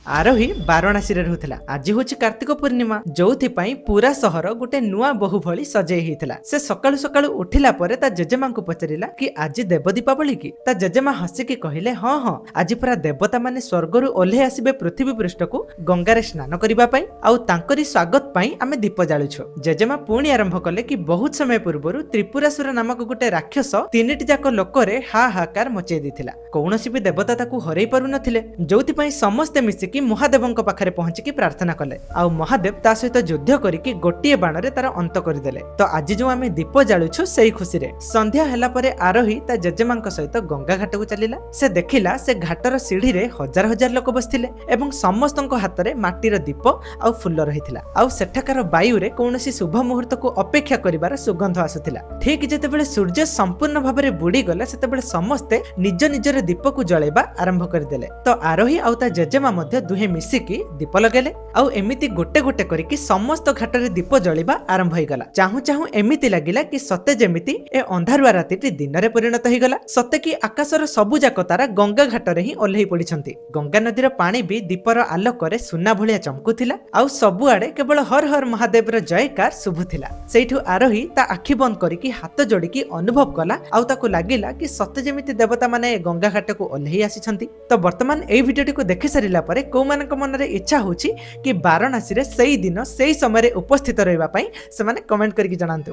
आरोही वाराणसी रहूला। आज हूँ कार्तिक पूर्णिमा जो पूरा सहर गोटे नुआ बहु भली सजई होता। से सकाळु सकाळु उठिला परे ता जेजेमा को पचारिला कि आज देव दीपावली की। ता जेजेमा हसिकी कहले हाँ हाँ आज पूरा देवता माने स्वर्गरु ओल्हे आसिबे पृथ्वी पृष्ठ को गंगारे स्नान करिबा पई आउ तांकरी स्वागत पई आमे दीप जालुछु। जेजेमा पुणी आरंभ कले कि बहुत समय पूर्व त्रिपुरासुर नामक गोटे राक्षस तीनिटी जाक लोकरे हाहाकार मचेई दिथिला। कौनसी भी देवता ताकू हरई पारु नथिले जोथि पई समस्ते मिसिकी महादेवଙ୍କ पाखरे पहुंचिकी प्रार्थना कले। आउ महादेव ता सहित युद्ध करिकी गोटिए बाणरे तार अंत करदेले। तो आज जो आमे दीप जालुछु सेही खुशी रे संध्या हैला परे आरोही ता जेजेमांक सहित गंगा घाट को चलिला। से देखिला से घाटर सीढ़ी रे हजार हजार लोक बसथिले एवं समस्तଙ୍କ हातरे माटीर दीप आउ फुल्ल रहिथिला। आउ सेठाकार वायु रे कोनोसी शुभ मुहूर्त को अपेक्षा करिवार सुगंध आसुथिला। ठीक जेतेबेले सूर्य संपूर्ण भाबरे बुडी गले सेतेबेले समस्ते निज निजर दीप को जळेबा आरंभ करदेले। तो आरोही आउ ता जेजेमा मध्ये दुहे मिसिकी दीप लगेले। आउ एमिति गोटे गोटे करिकी समस्त घाटरे दीप जळिबा आरंभ होइगला। चाहू चाहू एमिति लागिला कि सते जेमिति ए अंधारुआ रातिटी दिनरे परिणत होइगला। सते कि आकाशर सबु जाक तारा गंगा घाटरे ही ओल्हेई पडिछंती। गंगा नदीर पानी भी दीपर आलोकरे सुना भलिया चमकुथिला। आउ सबु आडे केवल हर हर महादेवर जयकार शुभुथिला। सेठु आरोही ता आखि बंद करिकी हाथ जोड़िकी अनुभव कला। आउ ताको लागिला कि सते जेमिति देवता माने गंगा घाट को ओल्हेई आसिछंती। तो वर्तमान एई भिडियोटी को देखि सारिला परे को मानक मनरे इच्छा होछि कि वाराणसी रे सेई दिन सेई समय रे उपस्थित रहबा पई से माने कमेंट करिकी जणांतु।